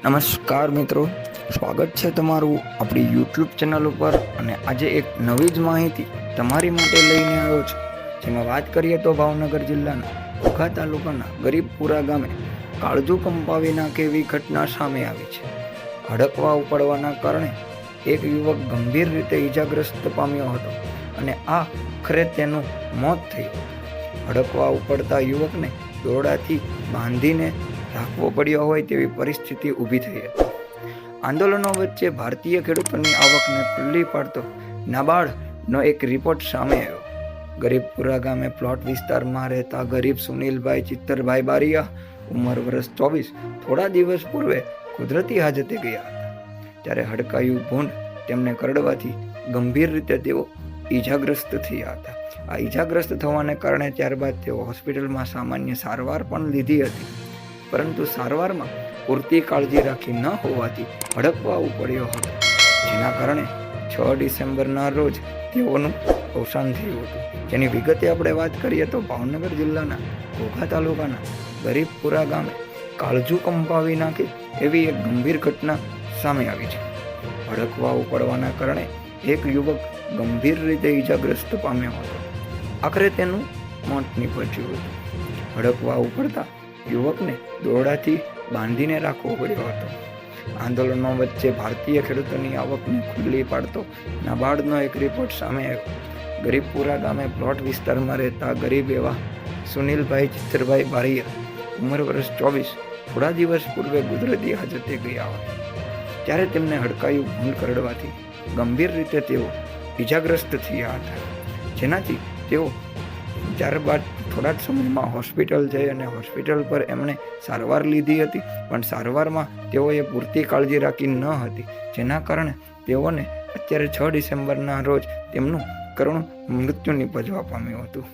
નમસ્કાર મિત્રો, સ્વાગત છે તમારું આપણી યુટ્યુબ ચેનલ ઉપર. અને આજે એક નવી જ માહિતી તમારી માટે લઈને આવ્યો છું. જેમાં વાત કરીએ તો ભાવનગર જિલ્લાના ઘોઘા તાલુકાના ગરીબપુરા ગામે કાળજુ કંપાવી નાખે એવી ઘટના સામે આવી છે. હડકવા ઉપડવાના કારણે એક યુવક ગંભીર રીતે ઈજાગ્રસ્ત પામ્યો હતો અને આખરે તેનું મોત થયું. હડકવા ઉપડતા યુવકને દોરડાથી બાંધીને રાખવો પડ્યો હોય તેવી પરિસ્થિતિ ઊભી થઈ હતી. આંદોલનો વચ્ચે ભારતીય ખેડૂતોની આવકને ખુલ્લી પાડતો નાબાર્ડનો એક રિપોર્ટ સામે આવ્યો. ગરીબપુરા ગામે પ્લોટ વિસ્તારમાં રહેતા ગરીબ સુનિલભાઈ ચિત્તરભાઈ બારિયા, ઉંમર વર્ષ 24, થોડા દિવસ પૂર્વે કુદરતી હાજતે ગયા હતા. ત્યારે હડકાયું ભૂંડ તેમને કરડવાથી ગંભીર રીતે તેઓ ઈજાગ્રસ્ત થયા હતા. આ ઈજાગ્રસ્ત થવાને કારણે ત્યારબાદ તેઓ હોસ્પિટલમાં સામાન્ય સારવાર પણ લીધી હતી, પરંતુ સારવારમાં પૂરતી કાળજી રાખી ન હોવાથી હડકવા પડ્યો હતો, જેના કારણે 6 ડિસેમ્બરના રોજ તેઓનું અવસાન થયું હતું. જેની વિગતે આપણે વાત કરીએ તો ભાવનગર જિલ્લાના ઘોઘા તાલુકાના ગરીબપુરા ગામે કાળજુ કંપાવી નાખે એવી એક ગંભીર ઘટના સામે આવી છે. હડકવા પડવાના કારણે એક યુવક ગંભીર રીતે ઈજાગ્રસ્ત પામ્યો હતો. આખરે તેનું મોત નીપજ્યું હતું. હડકવા ઉપડતા યુવકને દોરડાથી બાંધીને રાખવો પડ્યો હતો. આંદોલનો વચ્ચે ભારતીય ખેડૂતોની આવકને ખુલ્લી પાડતો નાબાર્ડનો એક રિપોર્ટ સામે આવ્યો. ગરીબપુરા ગામે પ્લોટ વિસ્તારમાં રહેતા ગરીબ એવા સુનિલભાઈ ચિત્તરભાઈ બારિયા, ઉંમર વર્ષ 24, થોડા દિવસ પૂર્વે કુદરતી હાજતે ગયા હતા. ત્યારે તેમને હડકાયું ભૂંડ કરડવાથી ગંભીર રીતે તેઓ ઈજાગ્રસ્ત થયા હતા, જેનાથી તેઓ ત્યારબાદ થોડા જ સમયમાં હોસ્પિટલ જઈ અને હોસ્પિટલ પર એમણે સારવાર લીધી હતી, પણ સારવારમાં તેઓએ પૂરતી કાળજી રાખી ન હતી, જેના કારણે તેઓને અત્યારે 6 ડિસેમ્બરના રોજ તેમનું કરુણ મૃત્યુ નિપજવા પામ્યું હતું.